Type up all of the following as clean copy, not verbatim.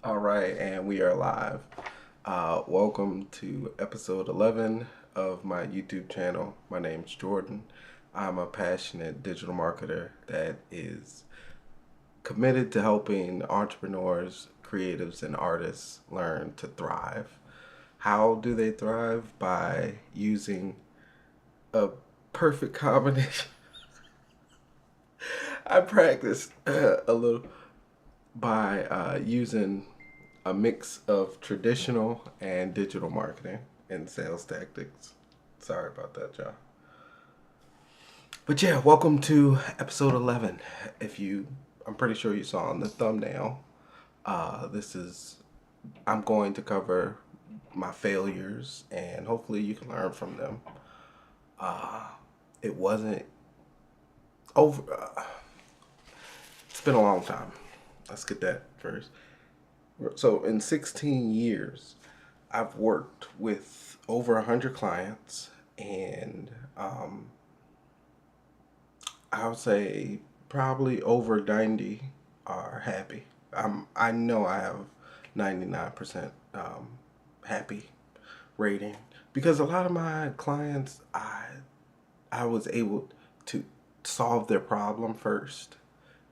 All right, and we are live. Welcome to episode 11 of my YouTube channel. My name's Jordan. I'm a passionate digital marketer that is committed to helping entrepreneurs, creatives, and artists learn to thrive. How do they thrive? By using a perfect combination. I practiced a little by using a mix of traditional and digital marketing and sales tactics. Sorry about that, y'all. But yeah, welcome to episode 11. I'm pretty sure you saw on the thumbnail, this is, I'm going to cover my failures and hopefully you can learn from them. Uh, it wasn't over, it's been a long time. Let's get that first. So in 16 years, I've worked with over 100 clients, and I would say probably over 90 are happy. I know I have 99% happy rating because a lot of my clients, I was able to solve their problem first,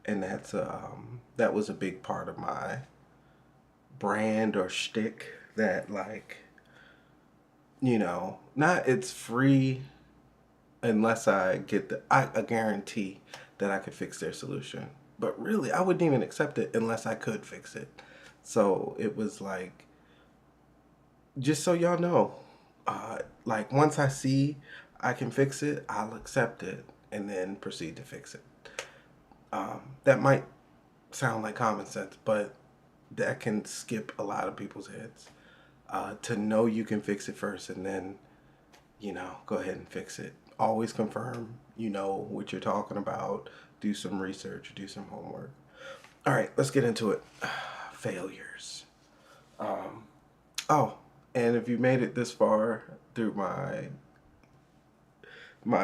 and that was a big part of my brand or shtick. That, like, not it's free unless I guarantee that I could fix their solution. But really, I wouldn't even accept it unless I could fix it. So it was like, just so y'all know, like, once I see I can fix it, I'll accept it and then proceed to fix it. That might sound like common sense, but that can skip a lot of people's heads. To know you can fix it first and then, go ahead and fix it. Always confirm you know what you're talking about. Do some research, do some homework. All right, let's get into it. Failures. Oh, and if you made it this far through my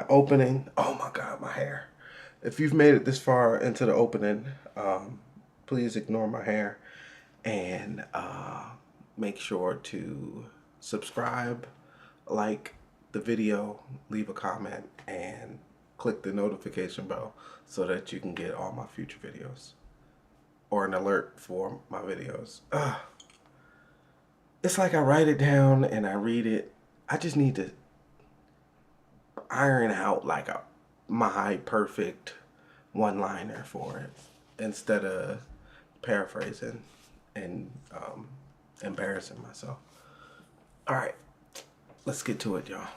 opening, oh my God, my hair. If you've made it this far into the opening, please ignore my hair and make sure to subscribe, like the video, leave a comment, and click the notification bell so that you can get all my future videos or an alert for my videos. It's like I write it down and I read it. I just need to iron out like my perfect one-liner for it instead of paraphrasing and embarrassing myself. All right, let's get to it, y'all.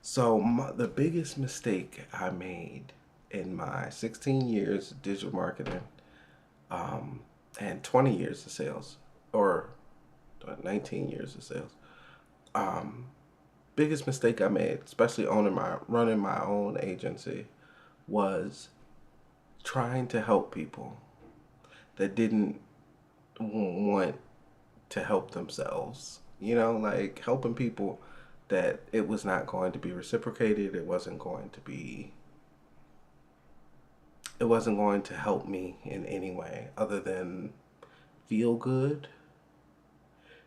So the biggest mistake I made in my 16 years of digital marketing and 20 years of sales, or 19 years of sales, biggest mistake I made, especially running my own agency, was trying to help people that didn't want to help themselves. Like helping people that it was not going to be reciprocated. It wasn't going to help me in any way other than feel good,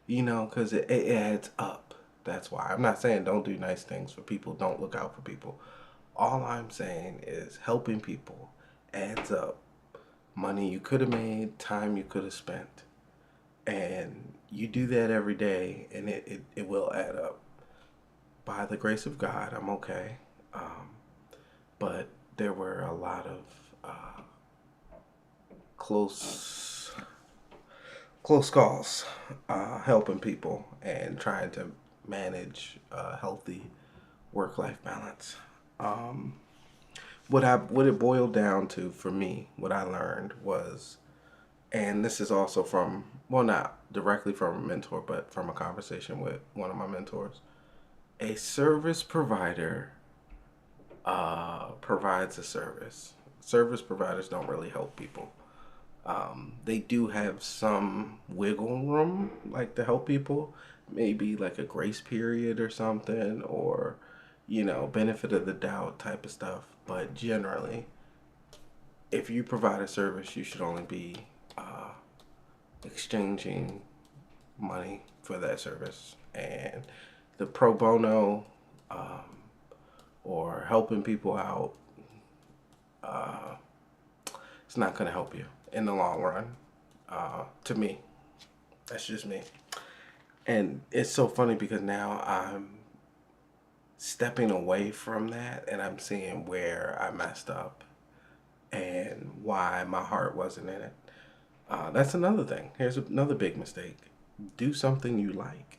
because it adds up. That's why I'm not saying don't do nice things for people, don't look out for people. All I'm saying is helping people adds up. Money you could have made, time you could have spent. And you do that every day, and it will add up. By the grace of God, I'm okay. But there were a lot of close close calls, helping people and trying to manage a healthy work-life balance. Um, what it boiled down to for me, what I learned was, and this is also from, well, not directly from a mentor, but from a conversation with one of my mentors. A service provider provides a service. Service providers don't really help people. They do have some wiggle room, like, to help people, maybe like a grace period or something, or benefit of the doubt type of stuff. But generally, if you provide a service, you should only be exchanging money for that service. And the pro bono, or helping people out, uh, it's not going to help you in the long run. To me, that's just me. And it's so funny because now I'm stepping away from that and I'm seeing where I messed up and why my heart wasn't in it. That's another thing. Here's another big mistake. Do something you like.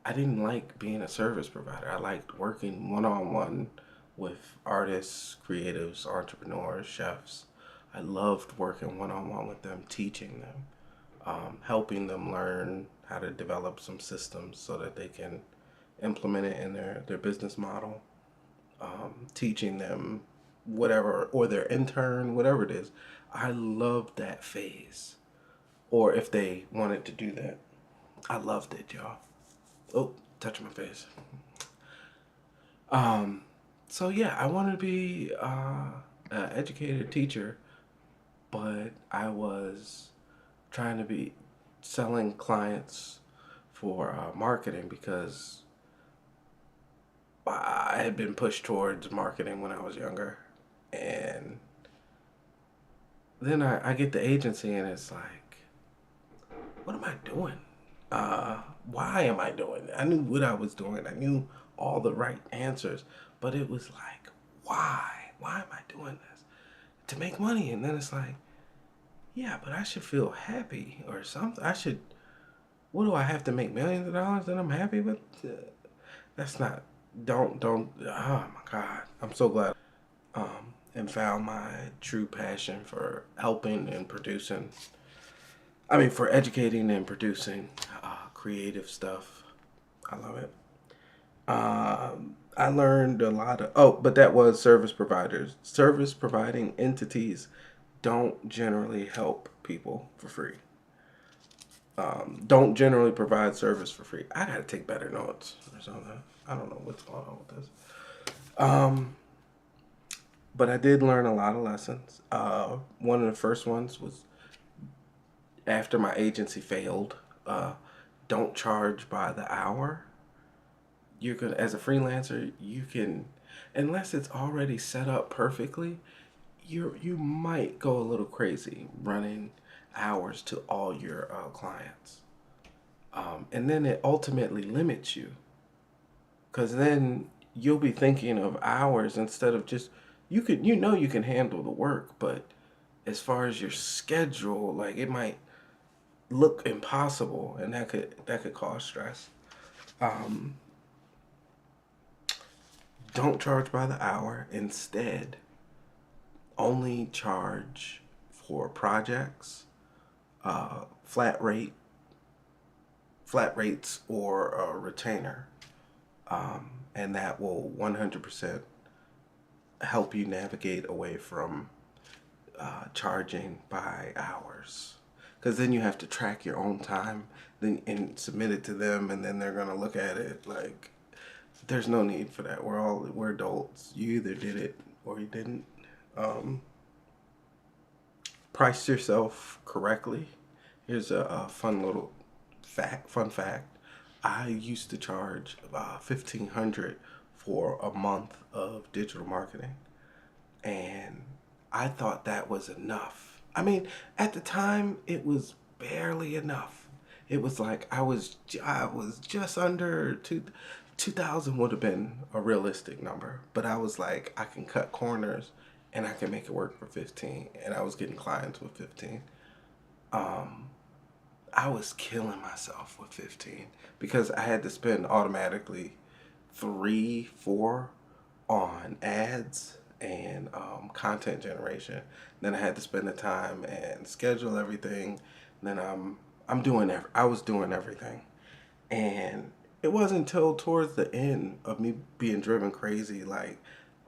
I didn't like being a service provider. I liked working one-on-one with artists, creatives, entrepreneurs, chefs. I loved working one-on-one with them, teaching them, helping them learn how to develop some systems so that they can implement it in their business model, teaching them whatever, or their intern, whatever it is. I loved that phase. Or if they wanted to do that, I loved it, y'all. Oh, touch my face. Um, so yeah, I wanted to be an educated teacher, but I was trying to be selling clients for marketing because I had been pushed towards marketing when I was younger. And then I get the agency and it's like, what am I doing? Why am I doing it? I knew what I was doing. I knew all the right answers. But it was like, why? Why am I doing this? To make money. And then it's like, yeah, but I should feel happy or something. What do I have to make millions of dollars that I'm happy with? That's not, don't, oh my God. I'm so glad. And found my true passion for helping and producing. For educating and producing creative stuff. I love it. I learned a lot but that was service providers. Service providing entities don't generally help people for free. Don't generally provide service for free. I gotta take better notes or something. I don't know what's going on with this. But I did learn a lot of lessons. One of the first ones was after my agency failed. Don't charge by the hour. You're gonna, as a freelancer, you can, unless it's already set up perfectly, you might go a little crazy running hours to all your clients, and then it ultimately limits you, because then you'll be thinking of hours instead of just you can handle the work, but as far as your schedule, like it might look impossible, and that could cause stress. Don't charge by the hour. Instead, only charge for projects, flat rates, or a retainer, and that will 100% help you navigate away from charging by hours. Because then you have to track your own time, and submit it to them, and then they're gonna look at it like, there's no need for that. We're adults. You either did it or you didn't. Price yourself correctly. Here's a fun fact. I used to charge $1,500 for a month of digital marketing, and I thought that was enough. At the time, it was barely enough. It was like I was just under 2,000 would have been a realistic number, but I was like, I can cut corners and I can make it work for 15, and I was getting clients with 15. I was killing myself with 15 because I had to spend automatically 3-4 on ads and content generation. Then I had to spend the time and schedule everything. Then I was doing everything, and it wasn't until towards the end of me being driven crazy, like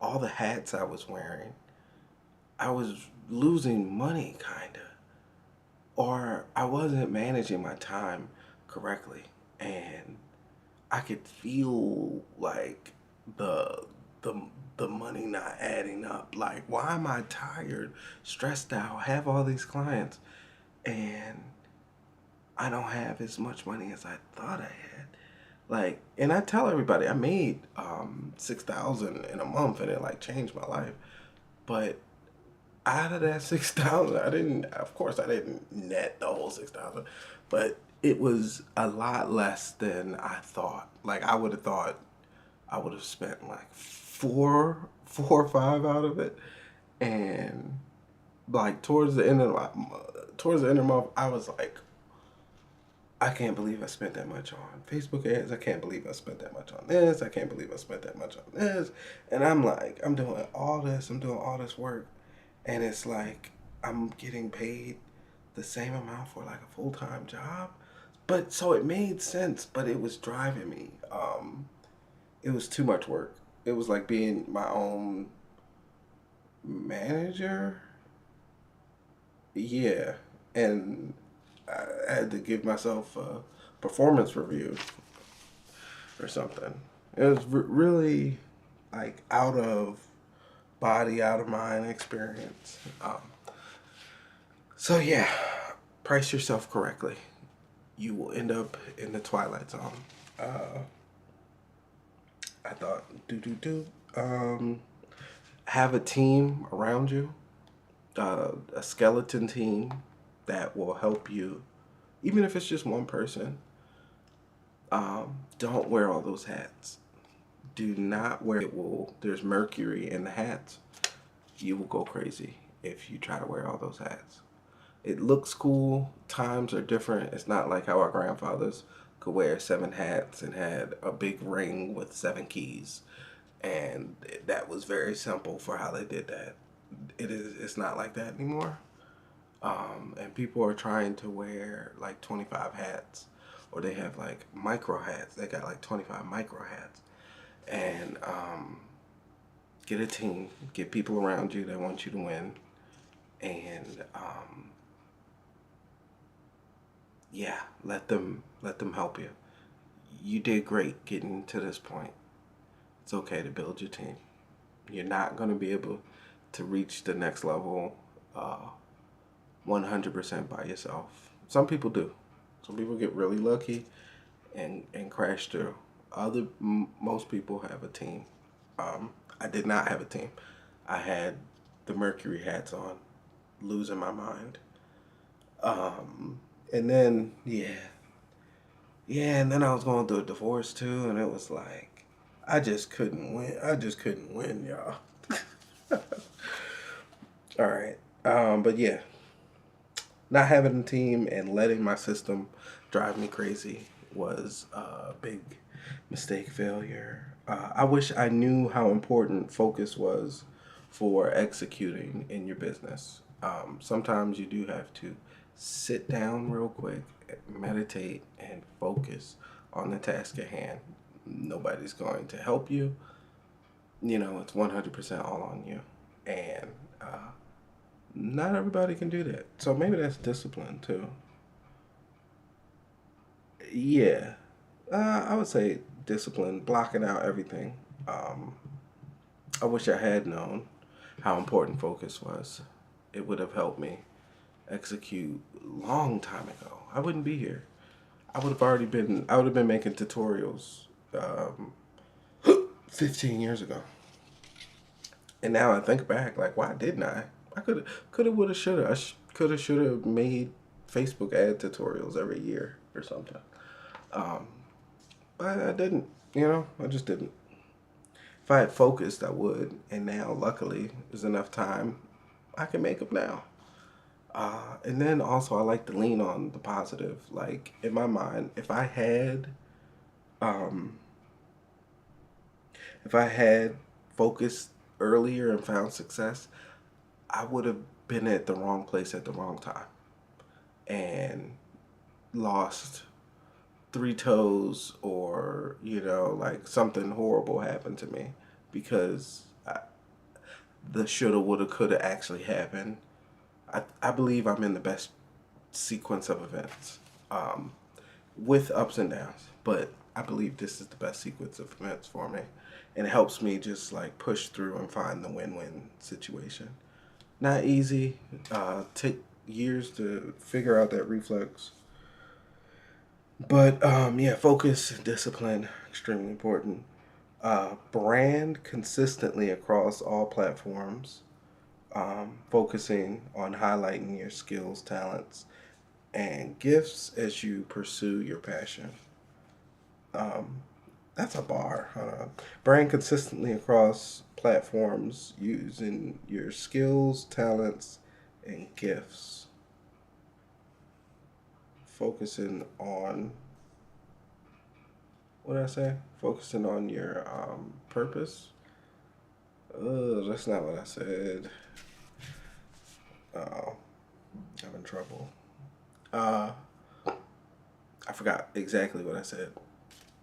all the hats I was wearing, I was losing money, kinda, or I wasn't managing my time correctly, and I could feel like the the the money not adding up. Like, why am I tired, stressed out, have all these clients, and I don't have as much money as I thought I had. Like, and I tell everybody I made 6,000 in a month, and it like changed my life. But out of that 6,000, I didn't. Of course, I didn't net the whole 6,000, but it was a lot less than I thought. Like I would have thought I would have spent like four or five out of it, and like towards the end of the month, I was like, I can't believe I spent that much on Facebook ads. I can't believe I spent that much on this. I can't believe I spent that much on this. And I'm like, I'm doing all this. I'm doing all this work. And it's like, I'm getting paid the same amount for like a full-time job. But so it made sense, but it was driving me. It was too much work. It was like being my own manager. Yeah. And I had to give myself a performance review or something. It was really like out of body, out of mind experience. So yeah, price yourself correctly. You will end up in the twilight zone. Uh, I thought, have a team around you, a skeleton team that will help you, even if it's just one person. Don't wear all those hats. Do not wear it. There's mercury in the hats. You will go crazy if you try to wear all those hats. It looks cool. Times are different. It's not like how our grandfathers could wear 7 hats and had a big ring with 7 keys. And that was very simple for how they did that. It's not like that anymore. And people are trying to wear like 25 hats, or they have like micro hats. They got like 25 micro hats. And get a team, get people around you that want you to win, and yeah, let them help you. You did great getting to this point. It's okay to build your team. You're not going to be able to reach the next level 100% by yourself. Some people do. Some people get really lucky and crash through. Most people have a team. I did not have a team. I had the Mercury hats on, losing my mind. And then and then I was going through a divorce too, and it was like I just couldn't win. I just couldn't win, y'all. All right, but yeah, not having a team and letting my system drive me crazy was a big mistake, failure. I wish I knew how important focus was for executing in your business. Sometimes you do have to sit down real quick, meditate, and focus on the task at hand. Nobody's going to help you. It's 100% all on you. And not everybody can do that. So maybe that's discipline too. Yeah, I would say discipline, blocking out everything. Um, I wish I had known how important focus was. It would have helped me execute long time ago. I wouldn't be here. I would have been making tutorials 15 years ago. And now I think back, like, why didn't I? I would have, should have. Should have made Facebook ad tutorials every year or something. Um, but I didn't, I just didn't. If I had focused, I would. And now, luckily, there's enough time I can make them now. And then also, I like to lean on the positive. Like, in my mind, um, if I had focused earlier and found success, I would have been at the wrong place at the wrong time and lost 3 toes, or like something horrible happened to me because the shoulda woulda coulda actually happened. I believe I'm in the best sequence of events, with ups and downs, but I believe this is the best sequence of events for me, and it helps me just like push through and find the win-win situation. Not easy. Take years to figure out that reflex. But yeah, focus and discipline extremely important. Brand consistently across all platforms. Focusing on highlighting your skills, talents, and gifts as you pursue your passion. Um, that's a bar. Hold on. Brand consistently across platforms using your skills, talents, and gifts. Focusing on, what did I say? Focusing on your purpose. That's not what I said. Oh, I'm in trouble. Uh, I forgot exactly what I said,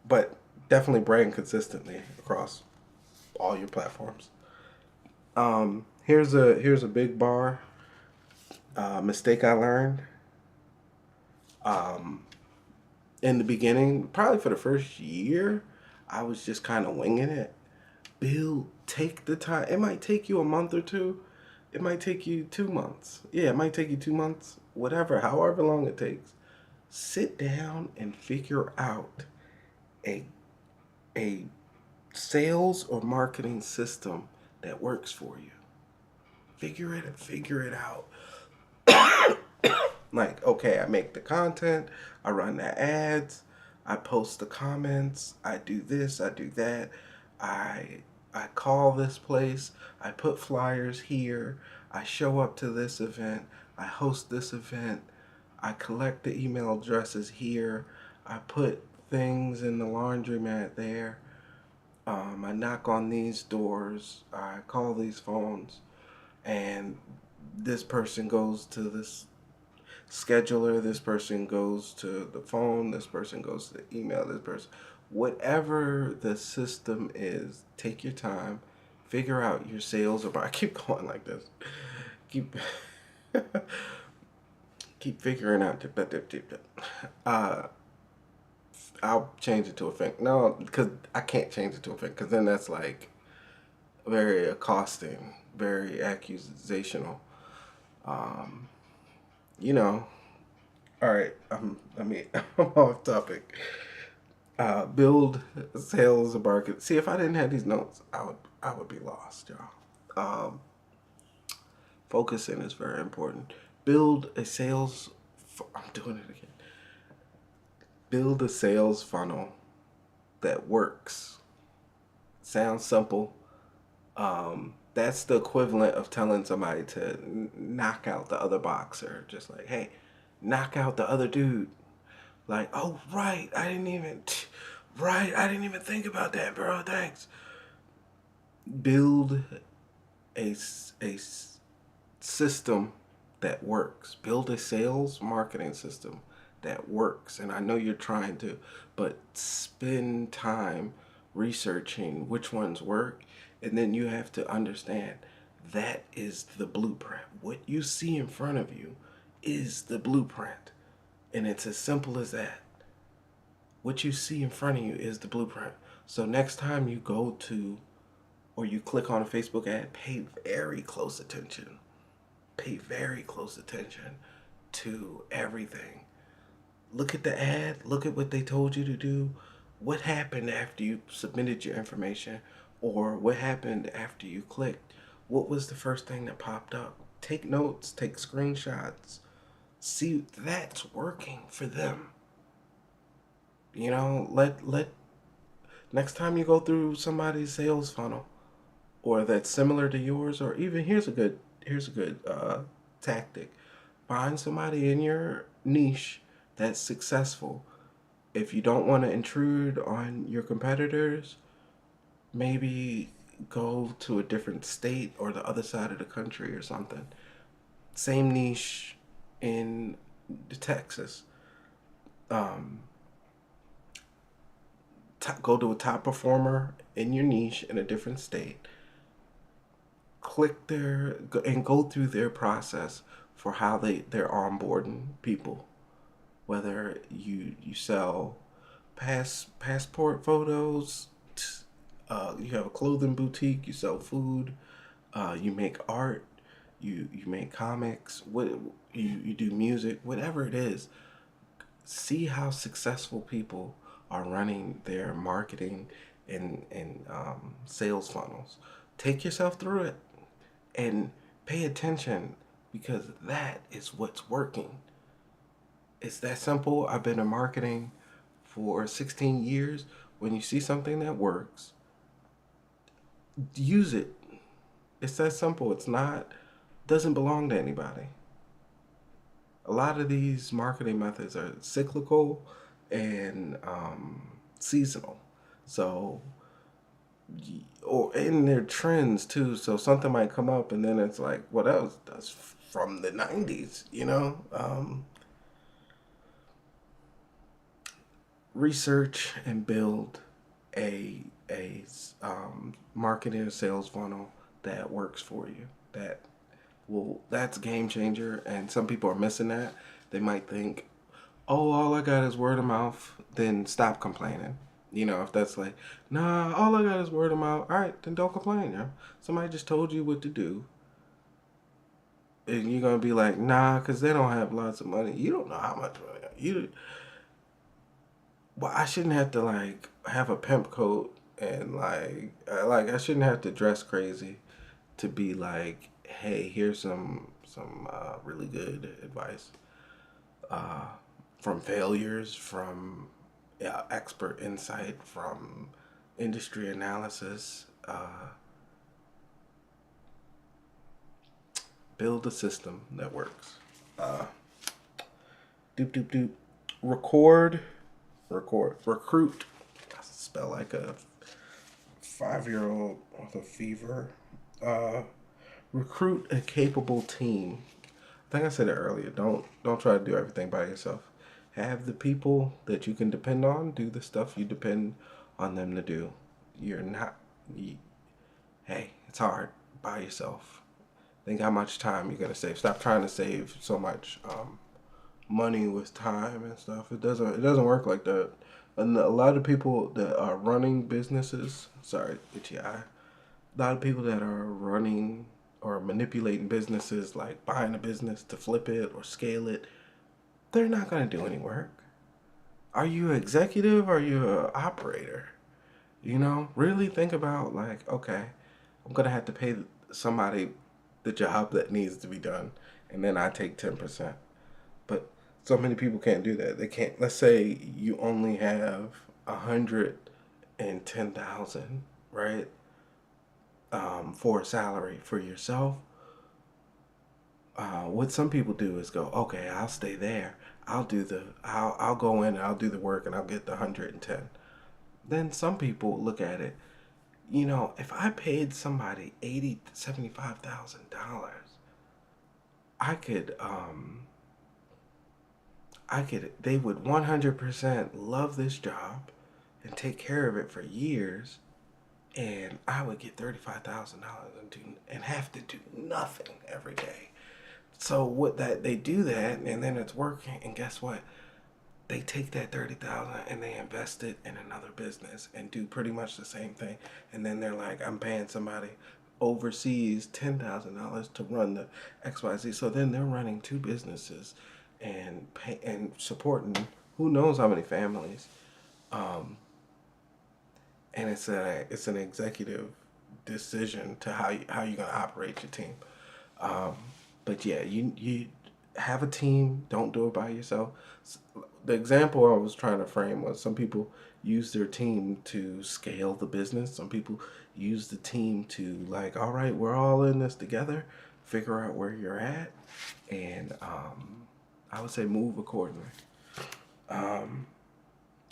but definitely brand consistently across all your platforms. Here's a big bar. Mistake I learned. Um, in the beginning, probably for the first year, I was just kind of winging it. Take the time. It might take you a month or two. It might take you 2 months. Yeah, it might take you 2 months. Whatever, however long it takes. Sit down and figure out a a sales or marketing system that works for you. Figure it out. Like, okay, I make the content, I run the ads, I post the comments, I do this, I do that. I I call this place, I put flyers here, I show up to this event, I host this event, I collect the email addresses here, I put things in the laundromat there. I knock on these doors, I call these phones, and this person goes to this scheduler, this person goes to the phone, this person goes to the email, this person. Whatever the system is, take your time, figure out your sales. Or I keep going like this. Keep keep figuring out. Uh, I'll change it to a thing. No, because I can't change it to a thing. Because then that's like very accosting, very accusational. Um, you know, All right, I'm off topic. Build sales and market. See, if I didn't have these notes, I would be lost, y'all. Um, Focusing is very important. Build a sales. I'm doing it again. Build a sales funnel that works. Sounds simple. That's the equivalent of telling somebody to knock out the other boxer. Just like, hey, knock out the other dude. Like, oh right, I didn't even think about that, bro. Thanks. Build a system that works. Build a sales marketing system that works. And I know you're trying to, but spend time researching which ones work, and then you have to understand that is the blueprint. What you see in front of you is the blueprint. And it's as simple as that. What you see in front of you is the blueprint. So next time you go to or you click on a Facebook ad, pay very close attention. Pay very close attention to everything. Look at the ad, look at what they told you to do. What happened after you submitted your information, or what happened after you clicked? What was the first thing that popped up? Take notes, take screenshots. See, that's working for them. Let next time you go through somebody's sales funnel or that's similar to yours, or even here's a good tactic. Find somebody in your niche that's successful. If you don't want to intrude on your competitors, maybe go to a different state or the other side of the country or something. Same niche in Texas. Um, Go to a top performer in your niche in a different state, click their and go through their process for how they're onboarding people. Whether you sell passport photos, you have a clothing boutique, you sell food, you make art, you make comics, what you do music, whatever it is. see how successful people are running their marketing and sales funnels. Take yourself through it and pay attention, because that is what's working. It's that simple. I've been in marketing for 16 years. When you see something that works, use it. It's that simple. It's not, doesn't belong to anybody. A lot of these marketing methods are cyclical and seasonal. So, or in their trends too. So something might come up and then it's like, well, that's from the 90s, you know? Research and build a marketing or sales funnel that works for you. That's game changer. And some people are missing that. They might think, oh, all I got is word of mouth. Then stop complaining. You know, if that's like, nah, all I got is word of mouth. All right, then don't complain. Yeah, somebody just told you what to do, and you're gonna be like, nah, because they don't have lots of money. You don't know how much money you. Well, I shouldn't have to like have a pimp coat and like I shouldn't have to dress crazy to be like, hey, here's some really good advice from failures, from expert insight, from industry analysis. Build a system that works. Doop doop doop. Record. Recruit. I spell like a 5-year-old with a fever. Recruit a capable team. I think I said it earlier. Don't try to do everything by yourself. Have the people that you can depend on do the stuff you depend on them to do. Hey, it's hard by yourself. Think how much time you're gonna save. Stop trying to save so much money with time and stuff. It doesn't work like that. And a lot of people that are running businesses, sorry, itchy eye. A lot of people that are running or manipulating businesses, like buying a business to flip it or scale it, they're not gonna do any work. Are you an executive or are you an operator? You know, really think about like, okay, I'm gonna have to pay somebody the job that needs to be done, and then I take 10%. But so many people can't do that. They can't. Let's say you only have 110,000, right? For a salary for yourself. What some people do is go, okay, I'll stay there. I'll go in and I'll do the work and I'll get the 110. Then some people look at it, you know, if I paid somebody $75,000, I could they would 100% love this job and take care of it for years, and I would get $35,000 and have to do nothing every day. So what that they do that, and then it's working, and guess what? They take that 30,000 and they invest it in another business and do pretty much the same thing. And then they're like, I'm paying somebody overseas $10,000 to run the XYZ. So then they're running two businesses and supporting who knows how many families. And it's an executive decision to how you're gonna operate your team. But yeah, you have a team. Don't do it by yourself. The example I was trying to frame was some people use their team to scale the business. Some people use the team to like, all right, we're all in this together. Figure out where you're at, and I would say move accordingly.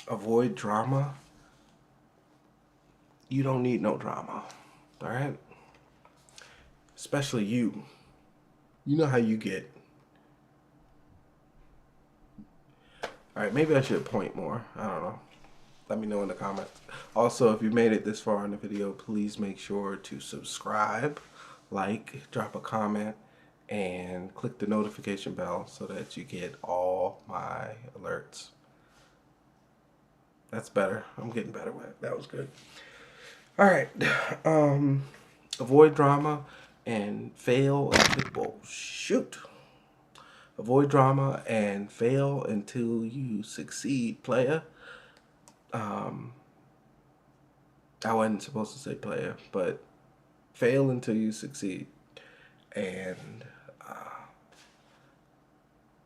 Avoid drama. You don't need no drama, all right? Especially you. You know how you get. All right, maybe I should point more. I don't know. Let me know in the comments. Also, if you made it this far in the video, please make sure to subscribe, like, drop a comment, and click the notification bell so that you get all my alerts. That's better. I'm getting better with it. That was good. All right. Avoid drama and fail and pitfalls. Shoot. avoid drama and fail until you succeed, player. Um, I wasn't supposed to say player, but fail until you succeed. And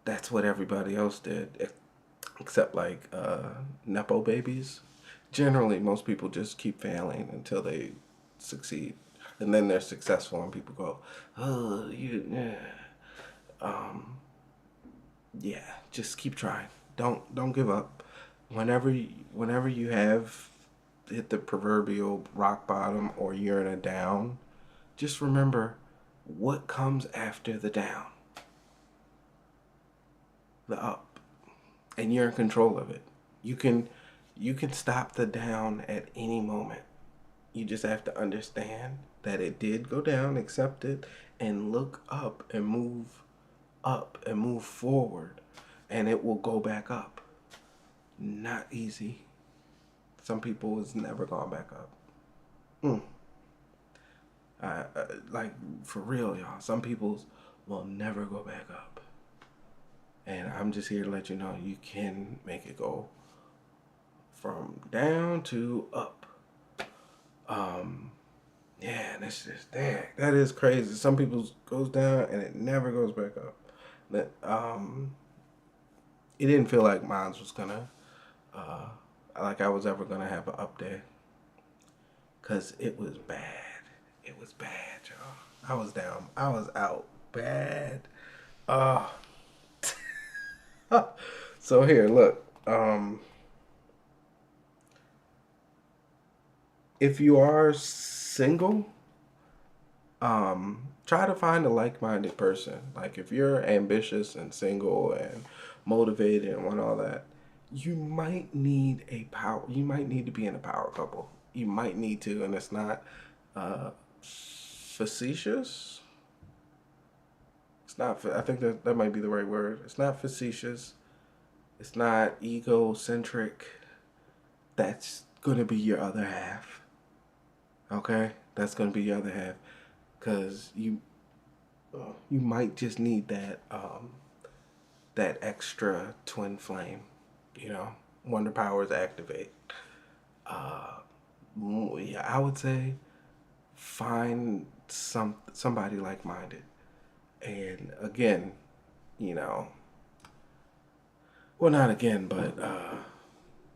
that's what everybody else did, except like Nepo babies. Generally, most people just keep failing until they succeed. And then they're successful, and people go, "Oh, um, yeah, just keep trying. Don't give up. Whenever you have hit the proverbial rock bottom or you're in a down, just remember what comes after the down. The up. And you're in control of it. You can stop the down at any moment. You just have to understand that it did go down, accept it, and look up and move forward, and it will go back up. Not easy. Some people has never gone back up. Like, for real, y'all. Some people's will never go back up. And I'm just here to let you know you can make it go from down to up. Yeah, that's just, dang, that is crazy. Some people's goes down and it never goes back up. That it didn't feel like mine was gonna like I was ever gonna have an up day, cause it was bad. It was bad, y'all. I was down. I was out bad. Uh so here, look. If you are single, try to find a like-minded person. Like, if you're ambitious and single and motivated and want all that, you might need to be in a power couple. You might need to, and it's not facetious. It's not, I think that might be the right word. It's not facetious. It's not egocentric. That's going to be your other half. Okay? That's going to be your other half. Because you might just need that extra twin flame. Wonder powers activate. Yeah, I would say find somebody like-minded. And again, well, not again, but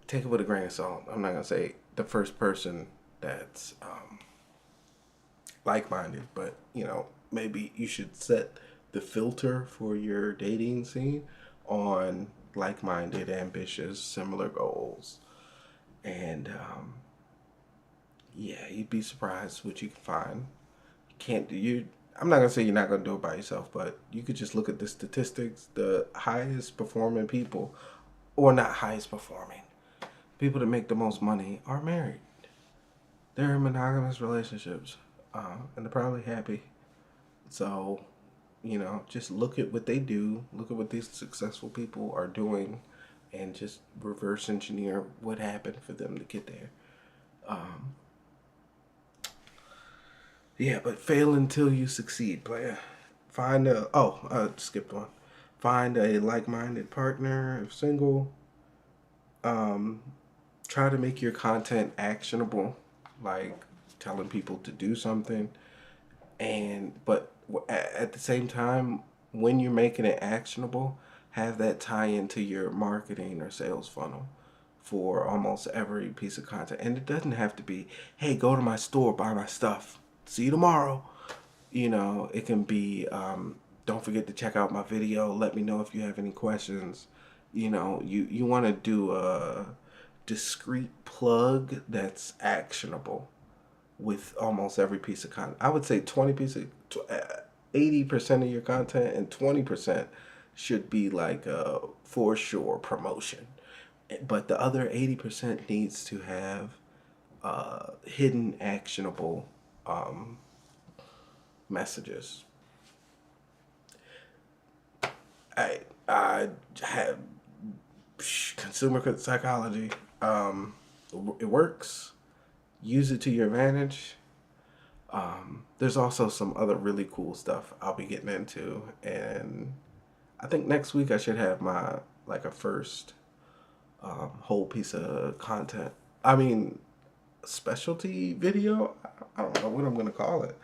take it with a grain of salt. I'm not gonna say the first person that's like-minded, but maybe you should set the filter for your dating scene on like-minded, ambitious, similar goals, and yeah, you'd be surprised what you can find. You can't do you. I'm not gonna say you're not gonna do it by yourself, but you could just look at the statistics. The highest performing people, or not highest performing, people that make the most money are married. They're in monogamous relationships, and they're probably happy. So, just look at what they do, look at what these successful people are doing, and just reverse engineer what happened for them to get there. Yeah, but fail until you succeed, player. Skipped one. Find a like-minded partner if single. Try to make your content actionable, like telling people to do something. But at the same time, when you're making it actionable, have that tie into your marketing or sales funnel for almost every piece of content. And it doesn't have to be, hey, go to my store, buy my stuff. See you tomorrow. It can be, don't forget to check out my video. Let me know if you have any questions. You want to do a discreet plug that's actionable with almost every piece of content. I would say 80% of your content and 20% should be like a for sure promotion. But the other 80% needs to have hidden actionable messages. I have consumer psychology. It works. Use it to your advantage. There's also some other really cool stuff I'll be getting into, and I think next week I should have my like a first whole piece of content. I mean, specialty video. I don't know what I'm gonna call it.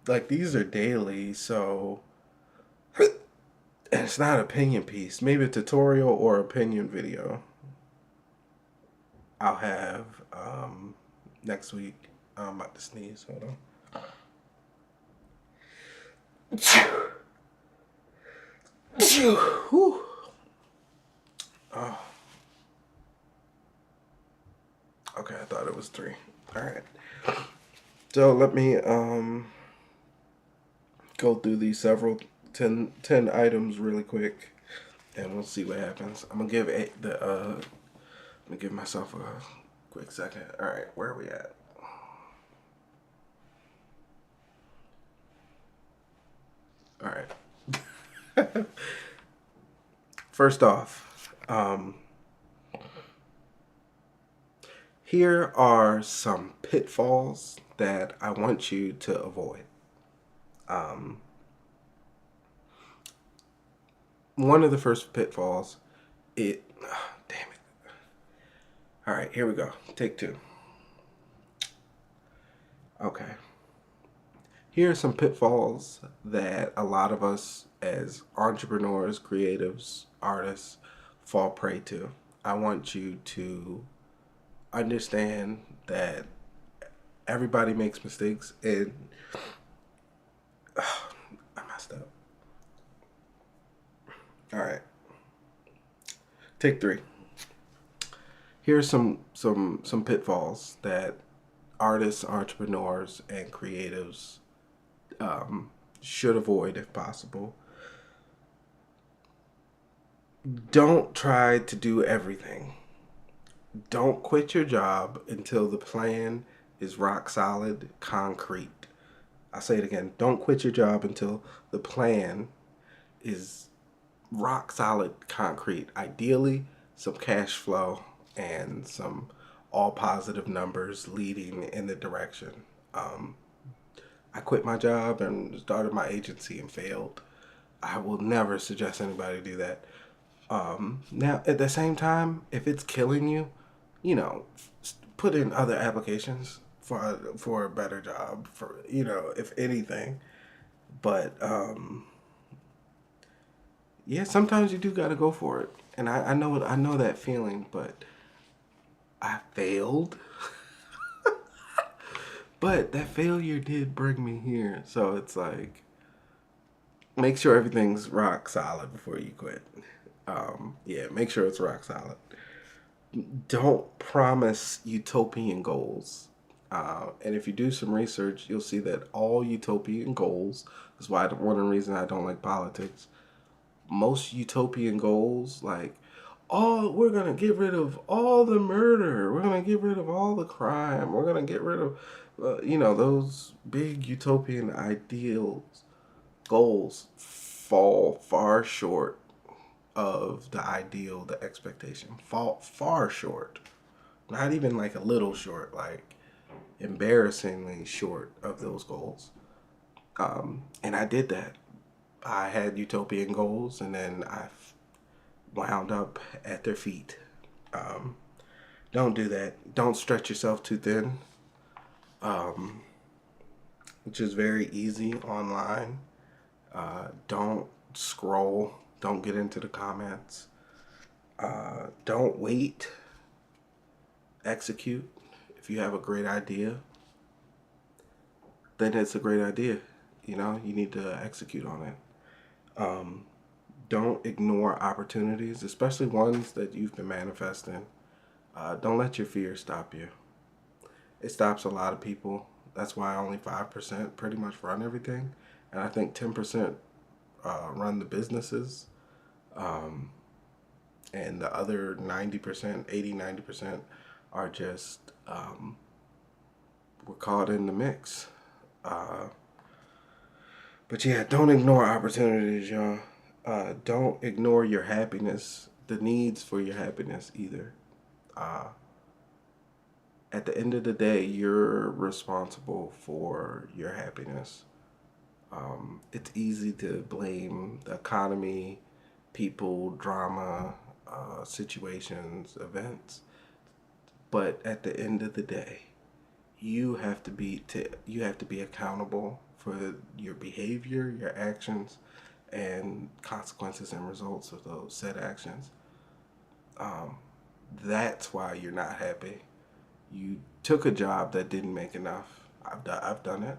Like these are daily, so and it's not opinion piece. Maybe a tutorial or opinion video. I'll have next week. I'm about to sneeze. Hold on. Whew. Oh, okay. I thought it was 3. All right. So let me go through these several 10 items really quick, and we'll see what happens. I'm gonna give let me give myself a quick second. All right, where are we at? All right. First off, here are some pitfalls that I want you to avoid. One of the first pitfalls, damn it. All right, here we go. Take 2. Okay. Here are some pitfalls that a lot of us as entrepreneurs, creatives, artists fall prey to. I want you to understand that everybody makes mistakes, and I messed up. All right. Take 3. Here's some pitfalls that artists, entrepreneurs, and creatives should avoid if possible. Don't try to do everything. Don't quit your job until the plan is rock solid, concrete. I'll say it again. Don't quit your job until the plan is rock solid, concrete. Ideally, some cash flow and some all positive numbers leading in the direction. I quit my job and started my agency and failed. I will never suggest anybody do that. Now, at the same time, if it's killing you, put in other applications for a better job, for if anything. But yeah, sometimes you do got to go for it, and I know that feeling, but I failed. But that failure did bring me here, so it's like, make sure everything's rock solid before you quit. Yeah, make sure it's rock solid. Don't promise utopian goals. And if you do some research, you'll see that all utopian goals, that's why one of the reasons I don't like politics, most utopian goals, like, oh, we're going to get rid of all the murder, we're going to get rid of all the crime, we're going to get rid of, those big utopian ideals, goals fall far short of the ideal, the expectation. Fall far short. Not even like a little short, like embarrassingly short of those goals. And I did that. I had utopian goals, and then I wound up at their feet. Don't do that. Don't stretch yourself too thin, which is very easy online. Don't scroll. Don't get into the comments. Don't wait. Execute. If you have a great idea, then it's a great idea. You need to execute on it. Don't ignore opportunities, especially ones that you've been manifesting. Don't let your fear stop you. It stops a lot of people. That's why only 5% pretty much run everything. And I think 10% run the businesses. And the other 90%, 80, 90% are just, we're caught in the mix. But yeah, don't ignore opportunities, y'all. Don't ignore your happiness, the needs for your happiness either. At the end of the day, you're responsible for your happiness. It's easy to blame the economy, people, drama, situations, events. But at the end of the day, you have to be accountable for your behavior, your actions, and consequences and results of those said actions. That's why you're not happy. You took a job that didn't make enough. I've done it.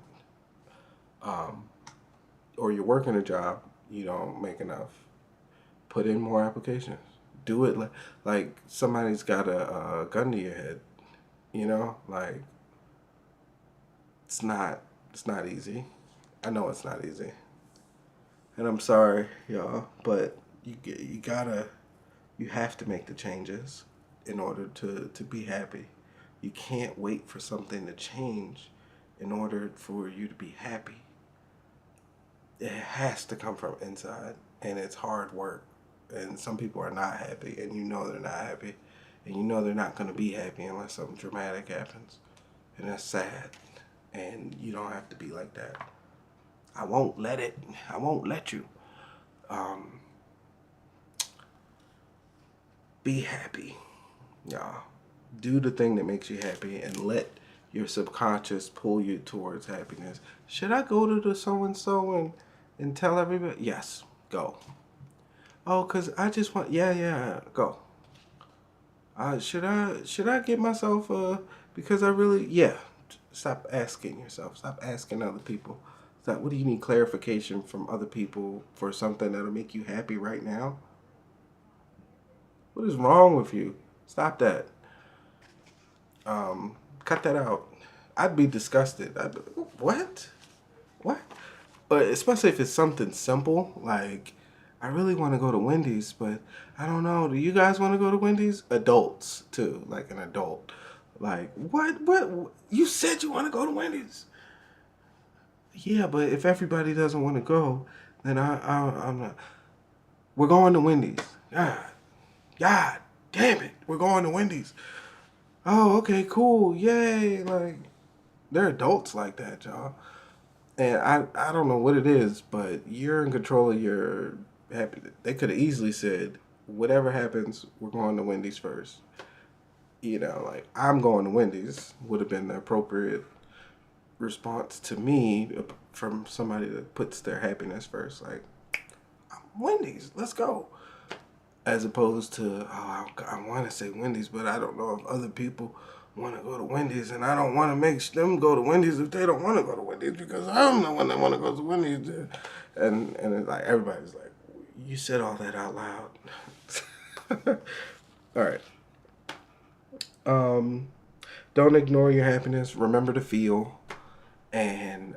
Or you're working a job you don't make enough. Put in more applications. Do it like somebody's got a gun to your head. You know, like it's not it's not easy. I know it's not easy, and I'm sorry, y'all, but you have to make the changes in order to be happy. You can't wait for something to change in order for you to be happy. It has to come from inside, and it's hard work. And some people are not happy, and you know they're not happy, and you know they're not going to be happy unless something dramatic happens, and that's sad. And you don't have to be like that. I won't let it. I won't let you. Um, be happy, y'all. Do the thing that makes you happy, and let your subconscious pull you towards happiness. Should I go to the so and so and tell everybody? Yes, go. Oh, cause I just want. Yeah, yeah, go. Should I get myself because I really yeah. Stop asking yourself. Stop asking other people. Stop. What do you need clarification from other people for something that'll make you happy right now? What is wrong with you? Stop that. Cut that out. I'd be disgusted. What? What? But especially if it's something simple, like I really want to go to Wendy's, but I don't know. Do you guys want to go to Wendy's? Adults too, like an adult. Like what? What? You said you want to go to Wendy's. Yeah, but if everybody doesn't want to go, then I'm not. We're going to Wendy's. God, God, damn it, we're going to Wendy's. Oh, okay, cool, yay! Like they're adults like that, y'all. And I don't know what it is, but you're in control of your happiness. They could have easily said, whatever happens, we're going to Wendy's first. You know, like I'm going to Wendy's would have been the appropriate response to me from somebody that puts their happiness first. Like, Wendy's, let's go. As opposed to, oh, I want to say Wendy's, but I don't know if other people want to go to Wendy's, and I don't want to make them go to Wendy's if they don't want to go to Wendy's because I'm the one that want to go to Wendy's. And it's like everybody's like, you said all that out loud. All right. Don't ignore your happiness. Remember to feel. And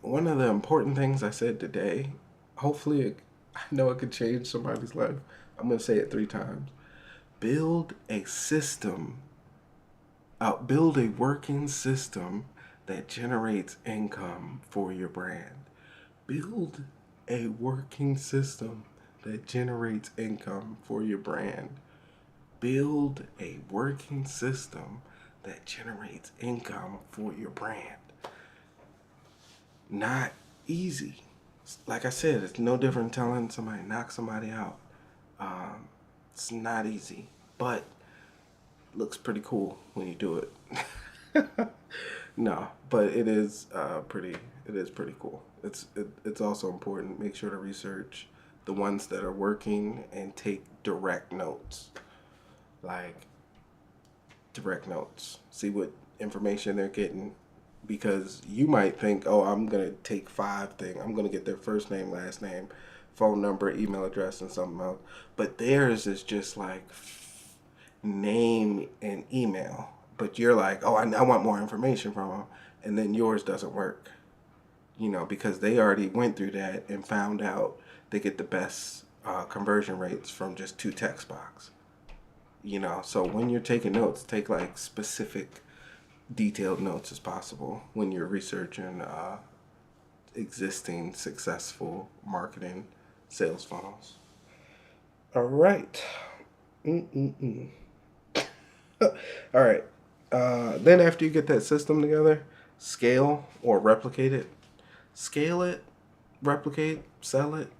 one of the important things I said today, hopefully, I know it could change somebody's life. I'm going to say it 3 times. Build a system, build a working system that generates income for your brand. Build a working system that generates income for your brand. Build a working system that generates income for your brand. Not easy. Like I said, it's no different telling somebody knock somebody out. It's not easy, but it looks pretty cool when you do it. No, but it is pretty. It is pretty cool. It's also important. Make sure to research the ones that are working and take direct notes. Like direct notes. See what information they're getting. Because you might think, oh, I'm going to take 5 things. I'm going to get their first name, last name, phone number, email address, and something else. But theirs is just like name and email. But you're like, oh, I want more information from them. And then yours doesn't work. You know, because they already went through that and found out they get the best conversion rates from just 2 text box. You know, so when you're taking notes, take like specific detailed notes as possible when you're researching existing successful marketing sales funnels. All right. All right. Then after you get that system together, scale or replicate it. scale it, replicate, sell it.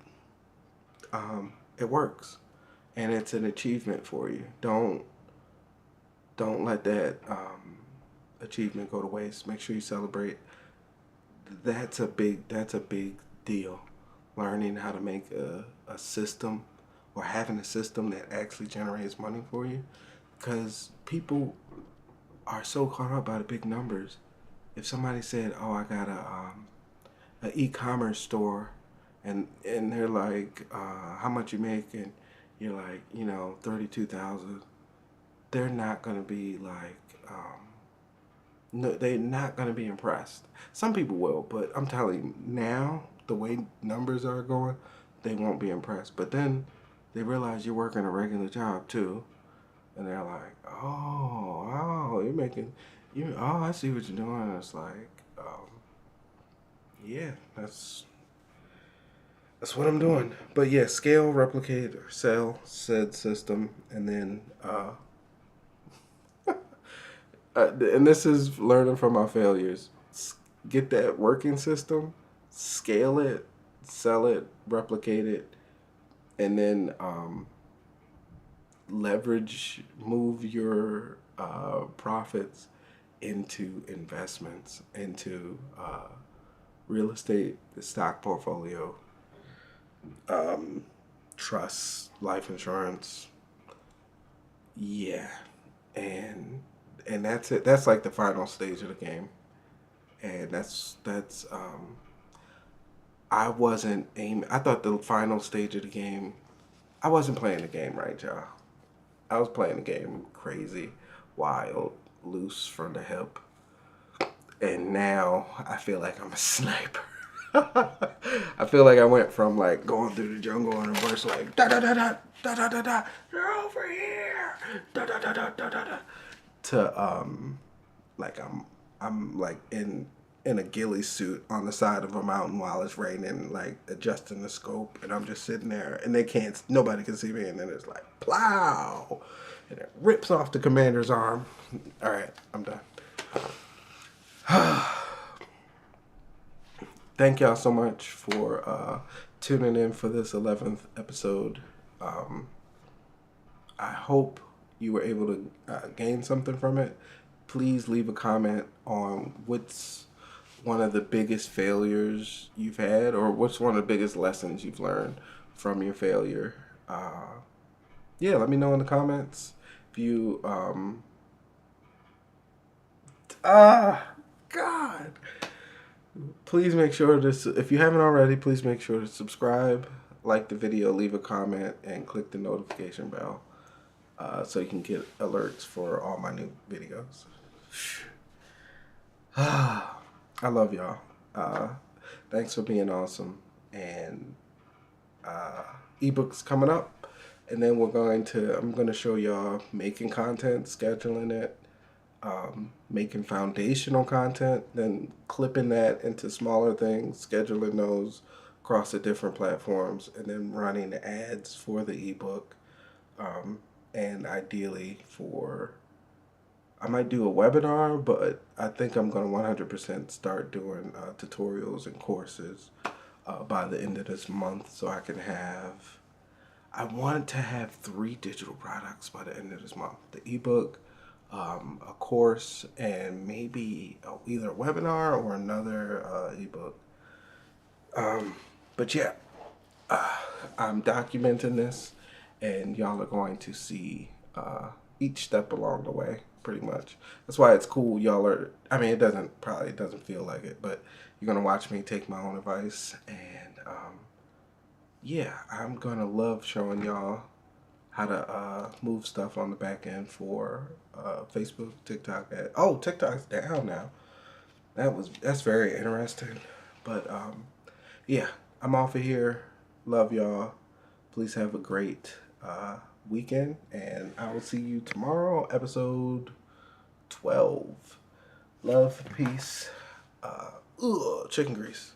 It works, and it's an achievement for you. Don't let that achievement go to waste. Make sure you celebrate. That's a big deal. Learning how to make a system, or having a system that actually generates money for you, because people are so caught up by the big numbers. If somebody said, "Oh, I got a e-commerce store," and they're like, "How much you make?" and you're like, 32,000. They're not gonna be like, no, they're not gonna be impressed. Some people will, but I'm telling you now, the way numbers are going, they won't be impressed. But then they realize you're working a regular job too, and they're like, "Oh, you're making, I see what you're doing." And it's like, yeah, that's what I'm doing. But yeah, scale, replicate, or sell said system, and then and this is learning from my failures. Get that working system, scale it, sell it, replicate it, and then move your profits into investments, into real estate, the stock portfolio, trusts, life insurance. Yeah, and that's it. That's like the final stage of the game, and that's I wasn't aiming. I thought the final stage of the game. I wasn't playing the game right, y'all. I was playing the game crazy, wild, loose from the hip, and now I feel like I'm a sniper. I feel like I went from like going through the jungle in reverse, like da da da da da da da da, you're over here, da da da da da da da, to like I'm like in a ghillie suit on the side of a mountain while it's raining, like adjusting the scope, and I'm just sitting there, and nobody can see me, and then it's like plow, and it rips off the commander's arm. All right, I'm done. Thank y'all so much for tuning in for this 11th episode. I hope you were able to gain something from it. Please leave a comment on what's one of the biggest failures you've had, or what's one of the biggest lessons you've learned from your failure. Yeah, let me know in the comments. If you, God. Please make sure to, if you haven't already, please make sure to subscribe, like the video, leave a comment, and click the notification bell so you can get alerts for all my new videos. I love y'all. Thanks for being awesome. And ebooks coming up. And then I'm going to show y'all making content, scheduling it, making foundational content, then clipping that into smaller things, scheduling those across the different platforms, and then running ads for the ebook. And ideally I might do a webinar, but I think I'm going to 100% start doing tutorials and courses by the end of this month, so I want to have 3 digital products by the end of this month. The ebook, a course, and maybe either a webinar or another ebook. But yeah, I'm documenting this, and y'all are going to see each step along the way, pretty much. That's why it's cool. It doesn't feel like it, but you're going to watch me take my own advice, and yeah, I'm going to love showing y'all how to move stuff on the back end for Facebook, TikTok. TikTok's down now. That's very interesting. But yeah, I'm off of here. Love y'all. Please have a great weekend, and I will see you tomorrow, episode 12. Love, peace, chicken grease.